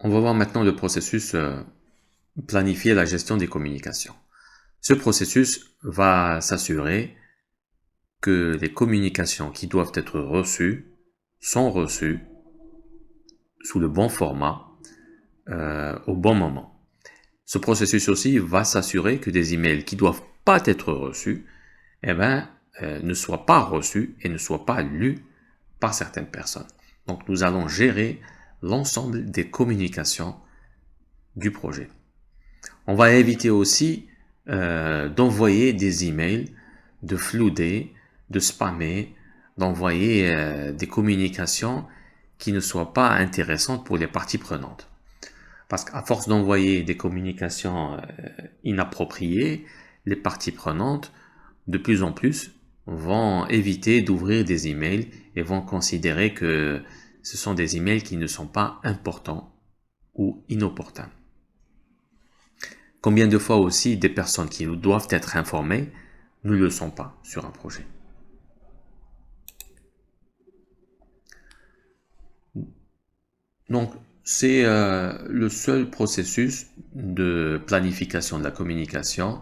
On va voir maintenant le processus planifier la gestion des communications. Ce processus va s'assurer que les communications qui doivent être reçues sont reçues sous le bon format au bon moment. Ce processus aussi va s'assurer que des emails qui doivent pas être reçus ne soient pas reçus et ne soient pas lus par certaines personnes. Donc nous allons gérer l'ensemble des communications du projet. On va éviter aussi d'envoyer des emails, de flouder, de spammer, d'envoyer des communications qui ne soient pas intéressantes pour les parties prenantes. Parce qu'à force d'envoyer des communications inappropriées, les parties prenantes, de plus en plus, vont éviter d'ouvrir des emails et vont considérer que ce sont des emails qui ne sont pas importants ou inopportuns. Combien de fois aussi des personnes qui doivent être informées ne le sont pas sur un projet. Donc, c'est le seul processus de planification de la communication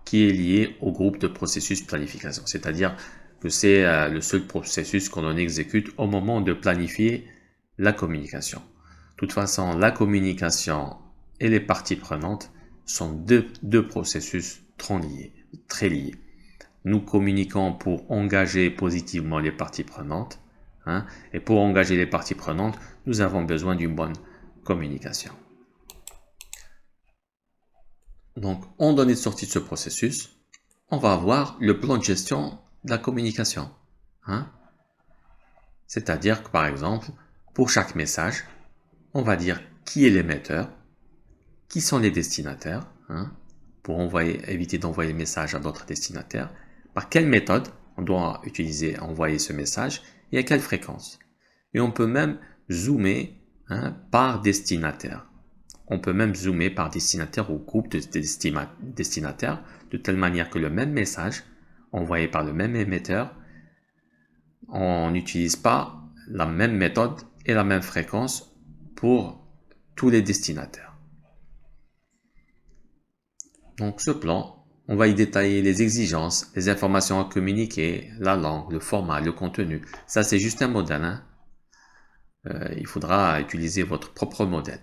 qui est lié au groupe de processus planification. C'est-à-dire que c'est le seul processus qu'on exécute au moment de planifier la communication. De toute façon, la communication et les parties prenantes sont deux processus très liés. Nous communiquons pour engager positivement les parties prenantes, et pour engager les parties prenantes, nous avons besoin d'une bonne communication. Donc, en donnée de sortie de ce processus, on va avoir le plan de gestion de la communication. C'est-à-dire que, par exemple, pour chaque message, on va dire qui est l'émetteur, qui sont les destinataires, pour éviter d'envoyer le message à d'autres destinataires, par quelle méthode on doit envoyer ce message et à quelle fréquence. Et on peut même zoomer par destinataire. On peut même zoomer par destinataire ou groupe de destinataires, de telle manière que le même message, envoyé par le même émetteur, on n'utilise pas la même méthode et la même fréquence pour tous les destinataires. Donc ce plan, on va y détailler les exigences, les informations à communiquer, la langue, le format, le contenu. Ça c'est juste un modèle. Il faudra utiliser votre propre modèle.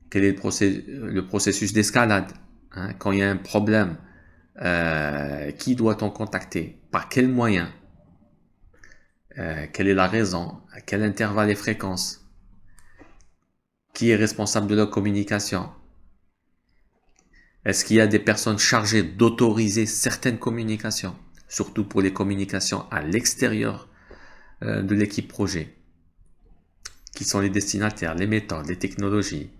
Quel est le processus d'escalade? Quand il y a un problème, qui doit-on contacter? Par quel moyen? Quelle est la raison? À quel intervalle et fréquence? Qui est responsable de la communication? Est-ce qu'il y a des personnes chargées d'autoriser certaines communications? Surtout pour les communications à l'extérieur de l'équipe projet. Qui sont les destinataires, les méthodes, les technologies,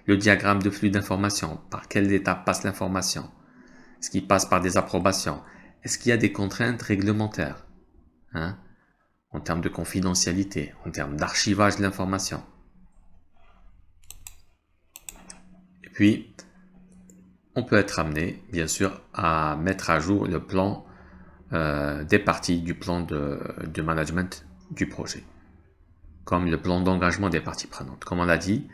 le diagramme de flux d'informations, par quelle étape passe l'information? Est-ce qu'il passe par des approbations? Est-ce qu'il y a des contraintes réglementaires en termes de confidentialité, en termes d'archivage de l'information? Et puis, on peut être amené, bien sûr, à mettre à jour le plan des parties du plan de management du projet, comme le plan d'engagement des parties prenantes. Comme on l'a dit,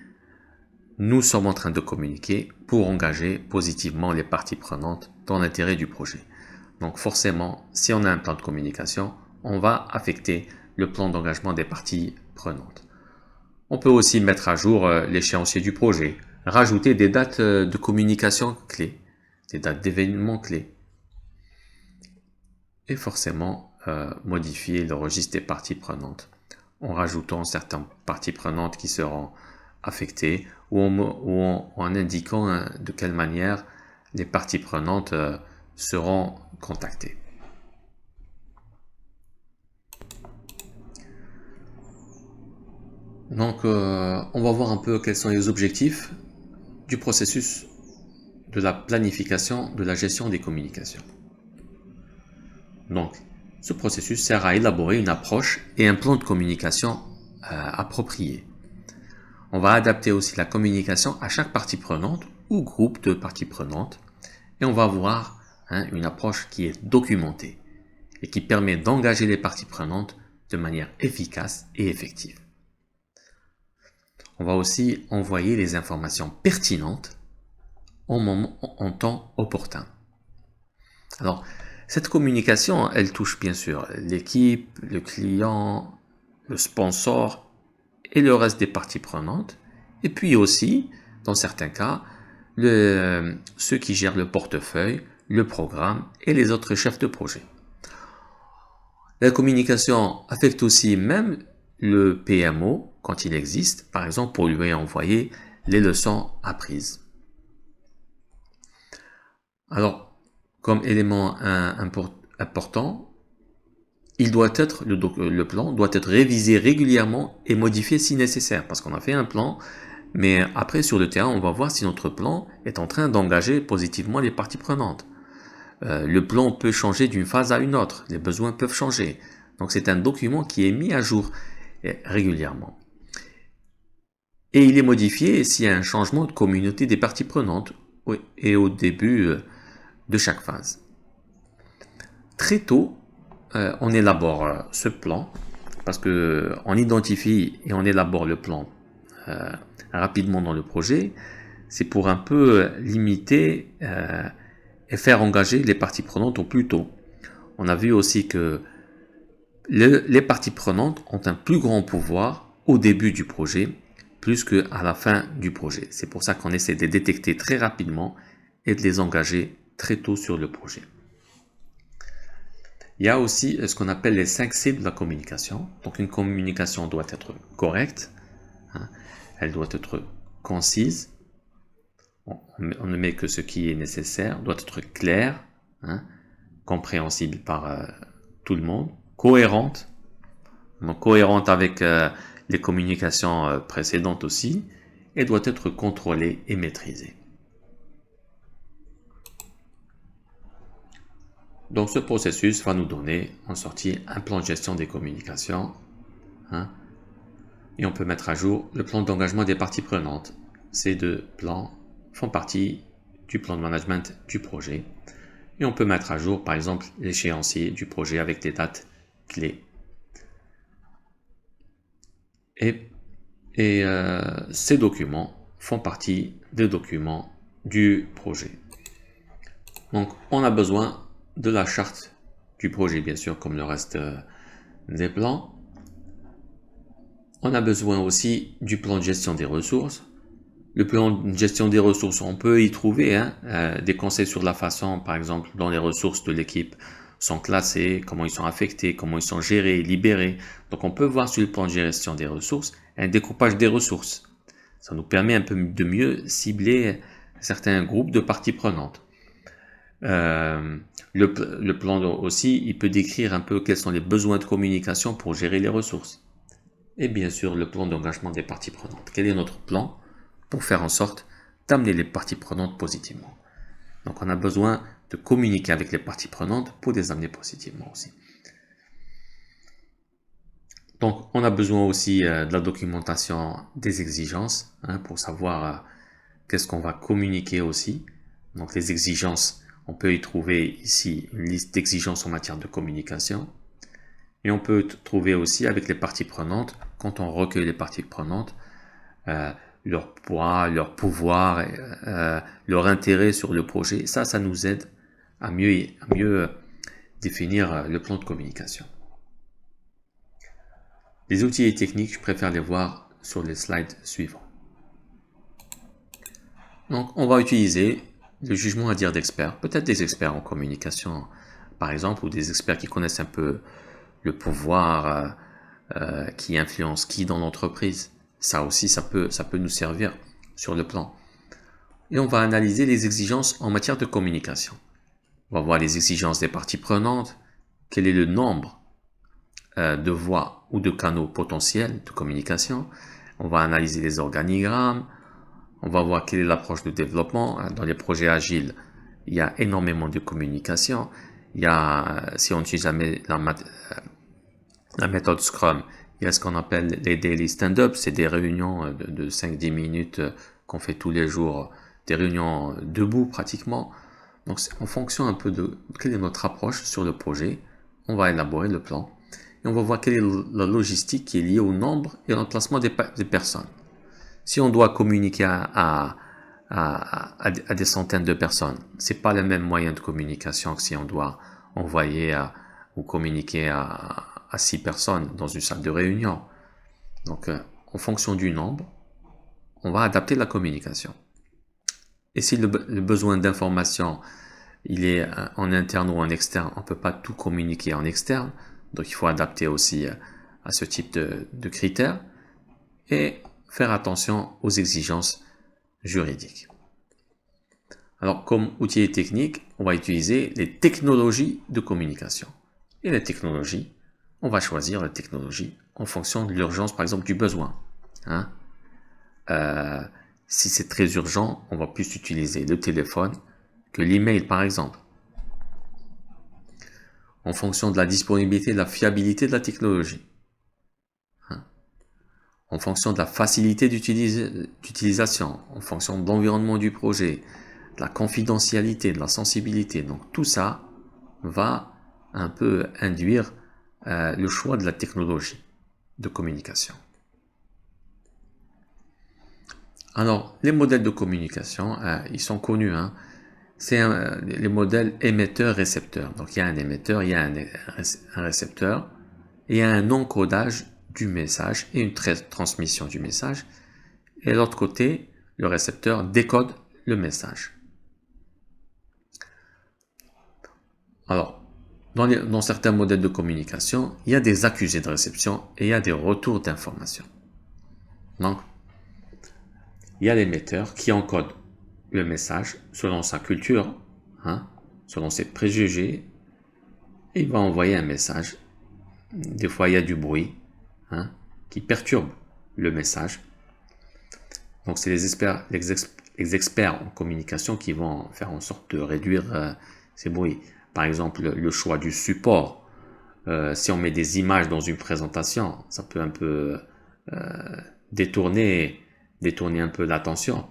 nous sommes en train de communiquer pour engager positivement les parties prenantes dans l'intérêt du projet. Donc forcément, si on a un plan de communication, on va affecter le plan d'engagement des parties prenantes. On peut aussi mettre à jour l'échéancier du projet, rajouter des dates de communication clés, des dates d'événements clés, et forcément modifier le registre des parties prenantes en rajoutant certaines parties prenantes qui seront affectées ou en indiquant de quelle manière les parties prenantes seront contactées. Donc, on va voir un peu quels sont les objectifs du processus de la planification de la gestion des communications. Donc, ce processus sert à élaborer une approche et un plan de communication approprié. On va adapter aussi la communication à chaque partie prenante ou groupe de parties prenantes et on va avoir une approche qui est documentée et qui permet d'engager les parties prenantes de manière efficace et effective. On va aussi envoyer les informations pertinentes en temps opportun. Alors, cette communication, elle touche bien sûr l'équipe, le client, le sponsor et le reste des parties prenantes. Et puis aussi, dans certains cas, ceux qui gèrent le portefeuille, le programme et les autres chefs de projet. La communication affecte aussi même le PMO quand il existe, par exemple pour lui envoyer les leçons apprises. Alors, comme élément important, le plan doit être révisé régulièrement et modifié si nécessaire, parce qu'on a fait un plan, mais après sur le terrain, on va voir si notre plan est en train d'engager positivement les parties prenantes. Le plan peut changer d'une phase à une autre, les besoins peuvent changer. Donc c'est un document qui est mis à jour régulièrement. Et il est modifié s'il y a un changement de communauté des parties prenantes et au début de chaque phase. Très tôt, on élabore ce plan parce que on identifie et on élabore le plan rapidement dans le projet. C'est pour un peu limiter et faire engager les parties prenantes au plus tôt. On a vu aussi que les parties prenantes ont un plus grand pouvoir au début du projet plus qu'à la fin du projet. C'est pour ça qu'on essaie de les détecter très rapidement et de les engager très tôt sur le projet. Il y a aussi ce qu'on appelle les 5 C de la communication. Donc une communication doit être correcte, elle doit être concise, on ne met que ce qui est nécessaire, doit être clair, compréhensible par tout le monde, cohérente, donc cohérente avec les communications précédentes aussi, et doit être contrôlée et maîtrisée. Donc ce processus va nous donner en sortie un plan de gestion des communications, et on peut mettre à jour le plan d'engagement des parties prenantes. Ces deux plans font partie du plan de management du projet, et on peut mettre à jour par exemple l'échéancier du projet avec des dates clés. Et ces documents font partie des documents du projet. Donc on a besoin de la charte du projet, bien sûr, comme le reste des plans. On a besoin aussi du plan de gestion des ressources. Le plan de gestion des ressources, on peut y trouver des conseils sur la façon, par exemple, dont les ressources de l'équipe sont classées, comment ils sont affectés, comment ils sont gérés, libérés. Donc on peut voir sur le plan de gestion des ressources un découpage des ressources. Ça nous permet un peu de mieux cibler certains groupes de parties prenantes. Le plan aussi, il peut décrire un peu quels sont les besoins de communication pour gérer les ressources. Et bien sûr, le plan d'engagement des parties prenantes. Quel est notre plan pour faire en sorte d'amener les parties prenantes positivement? Donc on a besoin de communiquer avec les parties prenantes pour les amener positivement aussi. Donc on a besoin aussi de la documentation des exigences pour savoir qu'est-ce qu'on va communiquer aussi. Donc les exigences, on peut y trouver ici une liste d'exigences en matière de communication. Et on peut trouver aussi avec les parties prenantes, quand on recueille les parties prenantes, leur poids, leur pouvoir, leur intérêt sur le projet. Ça nous aide à mieux définir le plan de communication. Les outils et techniques, je préfère les voir sur les slides suivants. Donc, on va utiliser le jugement à dire d'experts, peut-être des experts en communication, par exemple, ou des experts qui connaissent un peu le pouvoir qui influence qui dans l'entreprise. Ça aussi, ça peut nous servir sur le plan. Et on va analyser les exigences en matière de communication. On va voir les exigences des parties prenantes, quel est le nombre de voies ou de canaux potentiels de communication. On va analyser les organigrammes. On va voir quelle est l'approche de développement. Dans les projets agiles, il y a énormément de communication. Il y a, si on utilise la méthode Scrum, il y a ce qu'on appelle les daily stand-up. C'est des réunions de 5-10 minutes qu'on fait tous les jours, des réunions debout pratiquement. Donc en fonction un peu de quelle est notre approche sur le projet, on va élaborer le plan. Et on va voir quelle est la logistique qui est liée au nombre et à l'emplacement des personnes. Si on doit communiquer à des centaines de personnes, c'est pas le même moyen de communication que si on doit envoyer ou communiquer à 6 personnes dans une salle de réunion. Donc, en fonction du nombre, on va adapter la communication. Et si le besoin d'information, il est en interne ou en externe, on ne peut pas tout communiquer en externe, donc il faut adapter aussi à ce type de critères et faire attention aux exigences juridiques. Alors, comme outil technique, on va utiliser les technologies de communication. Et les technologies, on va choisir la technologie en fonction de l'urgence, par exemple, du besoin. Si c'est très urgent, on va plus utiliser le téléphone que l'email, par exemple. En fonction de la disponibilité et de la fiabilité de la technologie. En fonction de la facilité d'utilisation, en fonction de l'environnement du projet, de la confidentialité, de la sensibilité. Donc tout ça va un peu induire le choix de la technologie de communication. Alors, les modèles de communication, ils sont connus. C'est les modèles émetteur-récepteur. Donc il y a un émetteur, il y a un récepteur, et il y a un encodage du message et une transmission du message. Et de l'autre côté, le récepteur décode le message. Alors, dans certains modèles de communication, il y a des accusés de réception et il y a des retours d'information. Donc, il y a l'émetteur qui encode le message selon sa culture, selon ses préjugés, et il va envoyer un message. Des fois, il y a du bruit qui perturbe le message. Donc, c'est les experts en communication qui vont faire en sorte de réduire ces bruits. Par exemple, le choix du support. Si on met des images dans une présentation, ça peut un peu détourner un peu l'attention.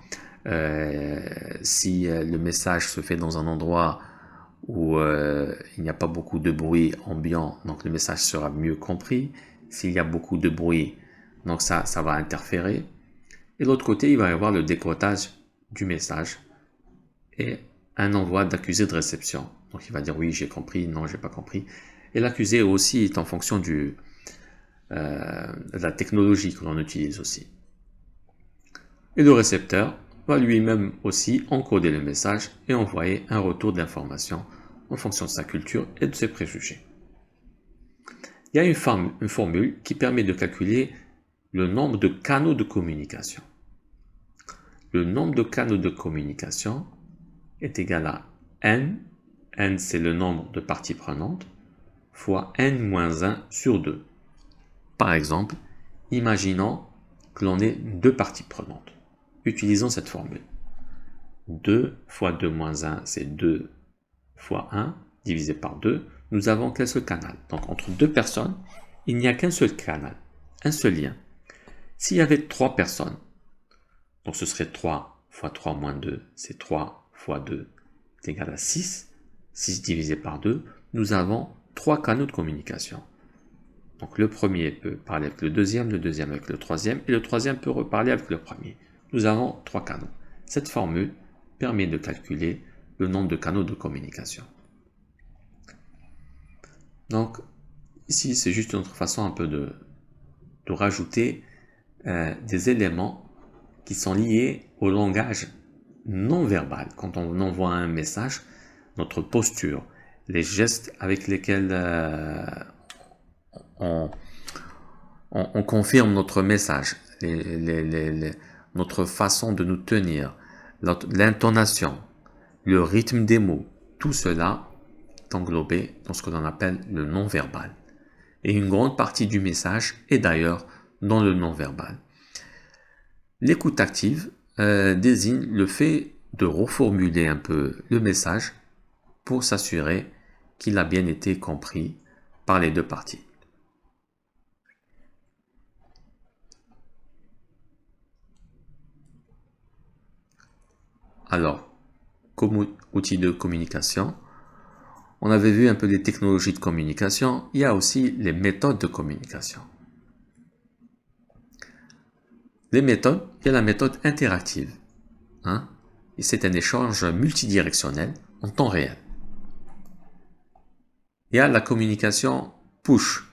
Si le message se fait dans un endroit où il n'y a pas beaucoup de bruit ambiant, donc le message sera mieux compris. S'il y a beaucoup de bruit, donc ça va interférer. Et de l'autre côté, il va y avoir le décodage du message et un envoi d'accusé de réception. Donc il va dire oui, j'ai compris, non, j'ai pas compris. Et l'accusé aussi est en fonction de la technologie que l'on utilise aussi. Et le récepteur va lui-même aussi encoder le message et envoyer un retour d'information en fonction de sa culture et de ses préjugés. Il y a une formule qui permet de calculer le nombre de canaux de communication. Le nombre de canaux de communication est égal à n, n c'est le nombre de parties prenantes, fois n-1 sur 2. Par exemple, imaginons que l'on ait deux parties prenantes. Utilisons cette formule. 2 fois 2 moins 1, c'est 2 fois 1, divisé par 2. Nous avons qu'un seul canal. Donc, entre deux personnes, il n'y a qu'un seul canal, un seul lien. S'il y avait 3 personnes, donc ce serait 3 fois 3 moins 2, c'est 3 fois 2, c'est égal à 6. 6 divisé par 2, nous avons 3 canaux de communication. Donc le premier peut parler avec le deuxième avec le troisième, et le troisième peut reparler avec le premier. Nous avons 3 canaux. Cette formule permet de calculer le nombre de canaux de communication. Donc ici, c'est juste une autre façon un peu de rajouter des éléments qui sont liés au langage non verbal. Quand on envoie un message, notre posture, les gestes avec lesquels on confirme notre message, notre façon de nous tenir, l'intonation, le rythme des mots, tout cela est englobé dans ce que l'on appelle le non-verbal. Et une grande partie du message est d'ailleurs dans le non-verbal. L'écoute active désigne le fait de reformuler un peu le message pour s'assurer qu'il a bien été compris par les deux parties. Alors, comme outil de communication, on avait vu un peu les technologies de communication, il y a aussi les méthodes de communication. les méthodes, il y a la méthode interactive. Hein, et c'est un échange multidirectionnel en temps réel. Il y a la communication push,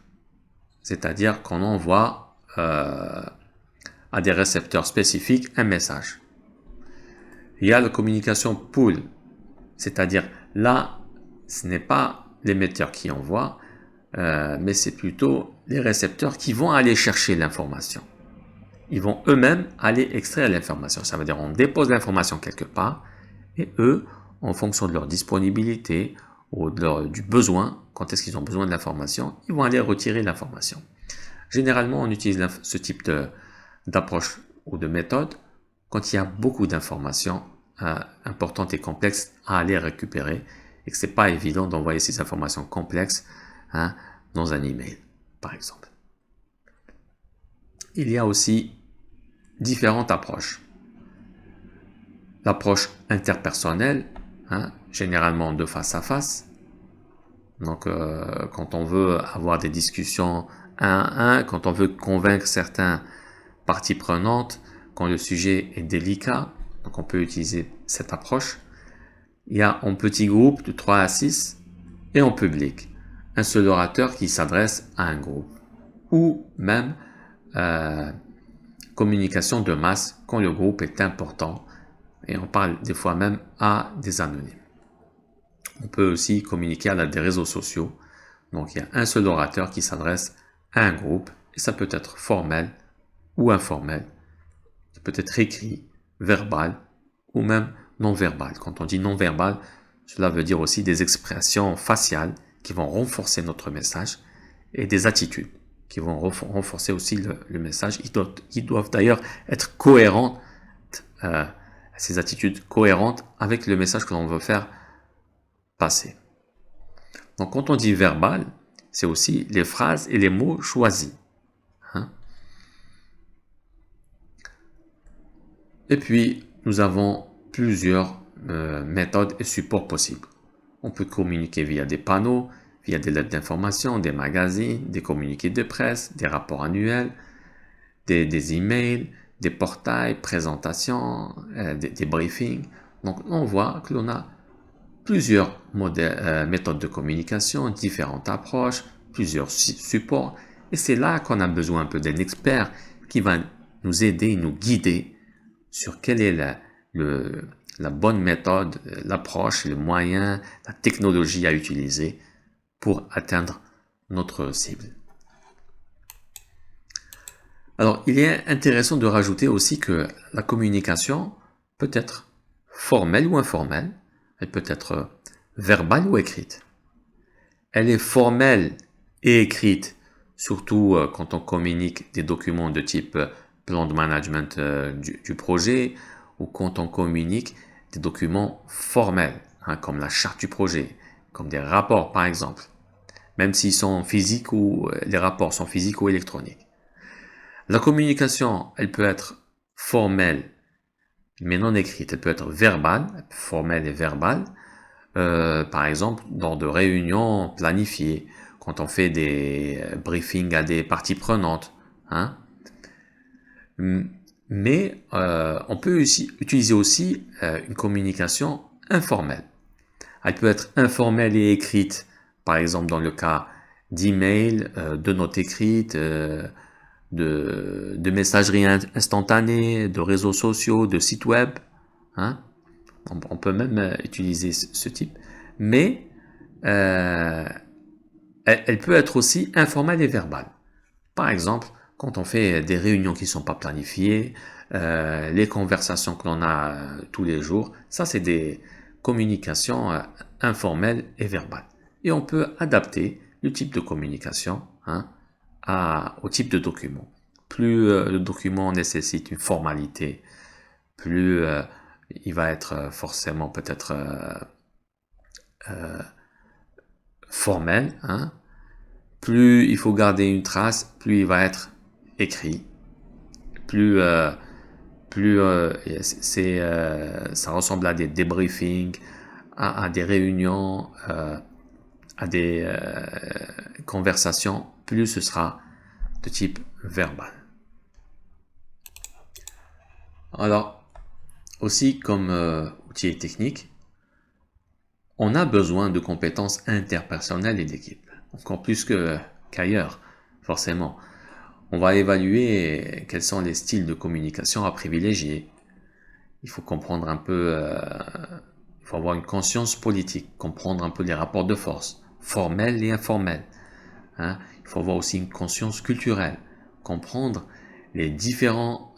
c'est-à-dire qu'on envoie à des récepteurs spécifiques un message. Il y a la communication pull, c'est-à-dire là, ce n'est pas l'émetteur qui envoie, mais c'est plutôt les récepteurs qui vont aller chercher l'information. Ils vont eux-mêmes aller extraire l'information. Ça veut dire on dépose l'information quelque part et eux, en fonction de leur disponibilité ou du besoin, quand est-ce qu'ils ont besoin de l'information, ils vont aller retirer l'information. Généralement, on utilise ce type d'approche ou de méthode quand il y a beaucoup d'informations importantes et complexes à aller récupérer et que c'est pas évident d'envoyer ces informations complexes dans un email, par exemple. Il y a aussi différentes approches. L'approche interpersonnelle, généralement de face à face. Donc, quand on veut avoir des discussions 1 à 1, quand on veut convaincre certaines parties prenantes, quand le sujet est délicat, donc on peut utiliser cette approche. Il y a en petit groupe de 3 à 6 et en public. Un seul orateur qui s'adresse à un groupe. Ou même communication de masse quand le groupe est important et on parle des fois même à des anonymes. On peut aussi communiquer à des réseaux sociaux. Donc il y a un seul orateur qui s'adresse à un groupe et ça peut être formel ou informel. Ça peut être écrit, verbal ou même non verbal. Quand on dit non verbal, cela veut dire aussi des expressions faciales qui vont renforcer notre message et des attitudes qui vont renforcer aussi le message. Ils doivent d'ailleurs être cohérents, ces attitudes cohérentes avec le message que l'on veut faire passer. Donc quand on dit verbal, c'est aussi les phrases et les mots choisis. Et puis, nous avons plusieurs méthodes et supports possibles. On peut communiquer via des panneaux, via des lettres d'information, des magazines, des communiqués de presse, des rapports annuels, des emails, des portails, présentations, des briefings. Donc, on voit que l'on a plusieurs méthodes de communication, différentes approches, plusieurs supports. Et c'est là qu'on a besoin un peu d'un expert qui va nous aider, nous guider sur quelle est la bonne méthode, l'approche, le moyen, la technologie à utiliser pour atteindre notre cible. Alors, il est intéressant de rajouter aussi que la communication peut être formelle ou informelle, elle peut être verbale ou écrite. Elle est formelle et écrite, surtout quand on communique des documents de type plan de management du projet ou quand on communique des documents formels, comme la charte du projet, comme des rapports par exemple, même s'ils sont physiques ou les rapports sont physiques ou électroniques. La communication, elle peut être formelle mais non écrite, elle peut être verbale, formelle et verbale, par exemple dans de réunions planifiées, quand on fait des briefings à des parties prenantes, mais on peut utiliser aussi une communication informelle. Elle peut être informelle et écrite, par exemple dans le cas d'email, de notes écrites, de messagerie instantanée, de réseaux sociaux, de sites web. On peut même utiliser ce type. Mais elle peut être aussi informelle et verbale. Par exemple, quand on fait des réunions qui ne sont pas planifiées, les conversations que l'on a tous les jours, ça c'est des communications informelles et verbales. Et on peut adapter le type de communication au type de document. Plus le document nécessite une formalité, plus il va être forcément peut-être formel, plus il faut garder une trace, plus il va être écrit, plus ça ressemble à des débriefings, à des réunions, à des conversations, plus ce sera de type verbal. Alors, aussi comme outil et technique, on a besoin de compétences interpersonnelles et d'équipe, encore plus qu'ailleurs, forcément. On va évaluer quels sont les styles de communication à privilégier. Il faut comprendre un peu, il faut avoir une conscience politique, comprendre un peu les rapports de force, formels et informels. Hein. Il faut avoir aussi une conscience culturelle, comprendre les différents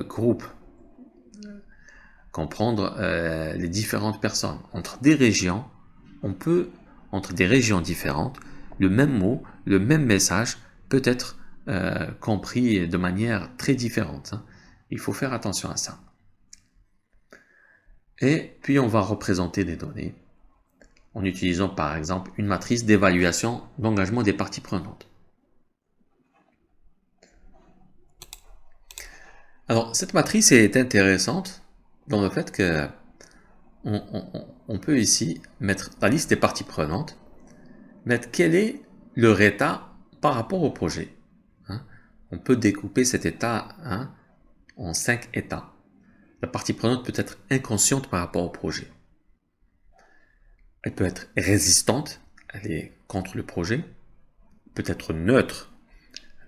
groupes, comprendre les différentes personnes. Entre des régions, entre des régions différentes, le même mot, le même message peut être compris de manière très différente. Hein. Il faut faire attention à ça. Et puis on va représenter des données en utilisant par exemple une matrice d'évaluation d'engagement des parties prenantes. Alors cette matrice est intéressante dans le fait que on peut ici mettre la liste des parties prenantes, mettre quel est leur état par rapport au projet. Hein. On peut découper cet état en 5 états. La partie prenante peut être inconsciente par rapport au projet. Elle peut être résistante, elle est contre le projet, peut être neutre,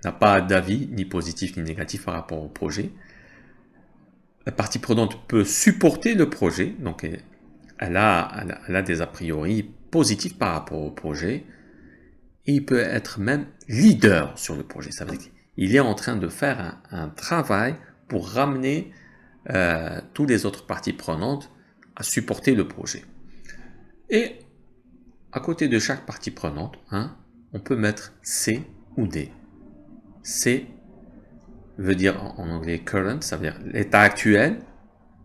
n'a pas d'avis ni positif ni négatif par rapport au projet. La partie prenante peut supporter le projet, donc elle a des a priori positifs par rapport au projet, et il peut être même leader sur le projet. Ça veut dire qu'il est en train de faire un travail pour ramener toutes les autres parties prenantes à supporter le projet. Et à côté de chaque partie prenante, on peut mettre C ou D. C veut dire en anglais current, ça veut dire l'état actuel,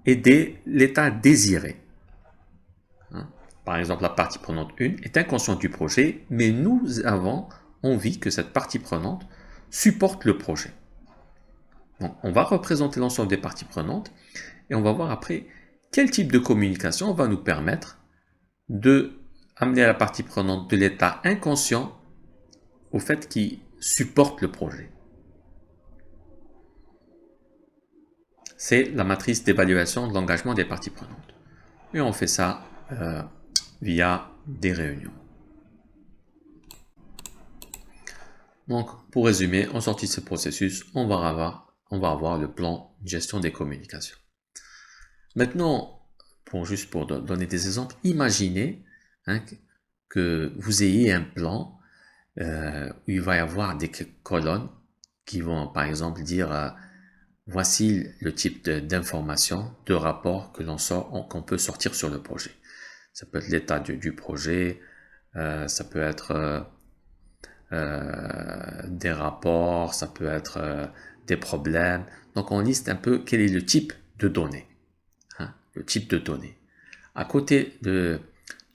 et D, l'état désiré. Par exemple, la partie prenante 1 est inconsciente du projet, mais nous avons envie que cette partie prenante supporte le projet. Donc, on va représenter l'ensemble des parties prenantes et on va voir après quel type de communication va nous permettre de amener la partie prenante de l'état inconscient au fait qu'il supporte le projet. C'est la matrice d'évaluation de l'engagement des parties prenantes. Et on fait ça via des réunions. Donc, pour résumer, en sortie de ce processus, on va avoir le plan de gestion des communications. Maintenant, juste pour donner des exemples, imaginez que vous ayez un plan où il va y avoir des colonnes qui vont, par exemple, dire voici le type d'information, de rapport qu'on peut sortir sur le projet. Ça peut être l'état du projet, ça peut être des rapports, ça peut être des problèmes. Donc on liste un peu quel est le type de données. Le type de données. À côté de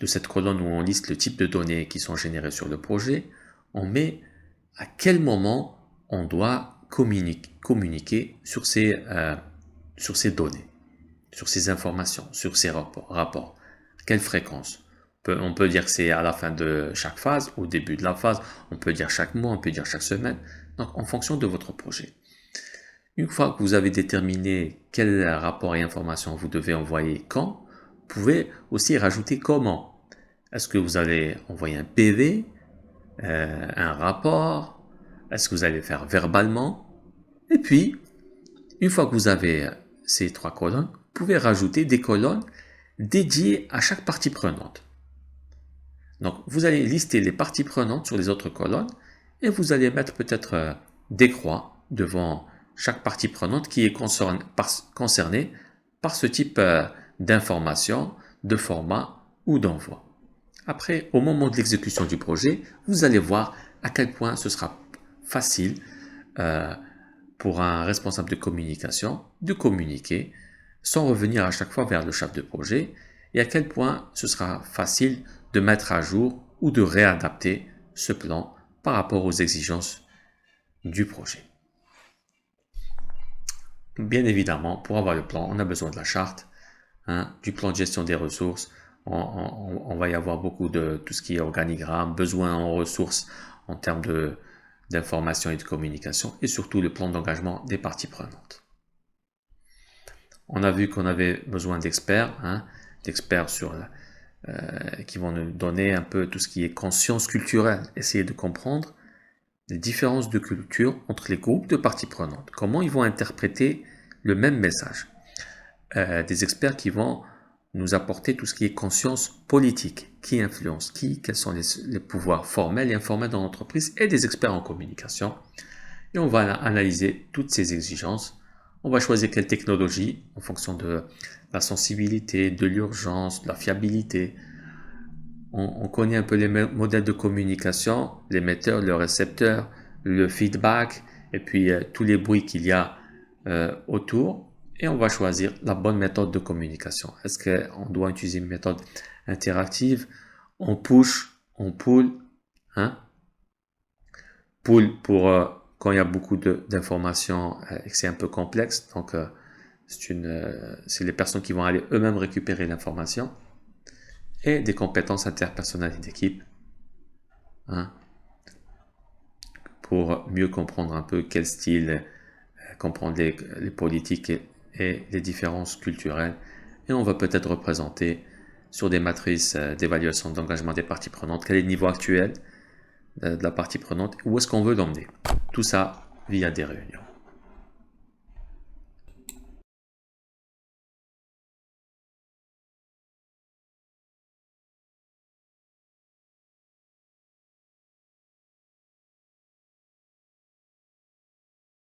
cette colonne où on liste le type de données qui sont générées sur le projet, on met à quel moment on doit communiquer sur ces données, sur ces informations, sur ces rapports. Quelle fréquence? On peut dire que c'est à la fin de chaque phase, au début de la phase, on peut dire chaque mois, on peut dire chaque semaine, donc en fonction de votre projet. Une fois que vous avez déterminé quel rapport et information vous devez envoyer quand, vous pouvez aussi rajouter comment. Est-ce que vous allez envoyer un PV, un rapport? Est-ce que vous allez le faire verbalement? Et puis, une fois que vous avez ces 3 colonnes, vous pouvez rajouter des colonnes dédiées à chaque partie prenante. Donc, vous allez lister les parties prenantes sur les autres colonnes et vous allez mettre peut-être des croix devant chaque partie prenante qui est concernée par ce type d'information, de format ou d'envoi. Après, au moment de l'exécution du projet, vous allez voir à quel point ce sera facile pour un responsable de communication de communiquer sans revenir à chaque fois vers le chef de projet et à quel point ce sera facile de mettre à jour ou de réadapter ce plan par rapport aux exigences du projet. Bien évidemment, pour avoir le plan, on a besoin de la charte, du plan de gestion des ressources. On va y avoir beaucoup de tout ce qui est organigramme, besoin en ressources en termes d'information et de communication, et surtout le plan d'engagement des parties prenantes. On a vu qu'on avait besoin d'experts, d'experts qui vont nous donner un peu tout ce qui est conscience culturelle, essayer de comprendre les différences de culture entre les groupes de parties prenantes, comment ils vont interpréter le même message. Des experts qui vont nous apporter tout ce qui est conscience politique, qui influence qui, quels sont les pouvoirs formels et informels dans l'entreprise, et des experts en communication. Et on va analyser toutes ces exigences. On va choisir quelle technologie en fonction de la sensibilité, de l'urgence, de la fiabilité. On connaît un peu les modèles de communication, l'émetteur, le récepteur, le feedback, et puis tous les bruits qu'il y a autour. Et on va choisir la bonne méthode de communication. Est-ce qu'on doit utiliser une méthode interactive? On push, on pull. Pull pour quand il y a beaucoup d'informations et que c'est un peu complexe. Donc, c'est les personnes qui vont aller eux-mêmes récupérer l'information. Et des compétences interpersonnelles et d'équipe. Pour mieux comprendre un peu quel style, comprendre les politiques et les différences culturelles. Et on va peut-être représenter sur des matrices d'évaluation d'engagement des parties prenantes quel est le niveau actuel de la partie prenante, où est-ce qu'on veut l'emmener. Tout ça via des réunions.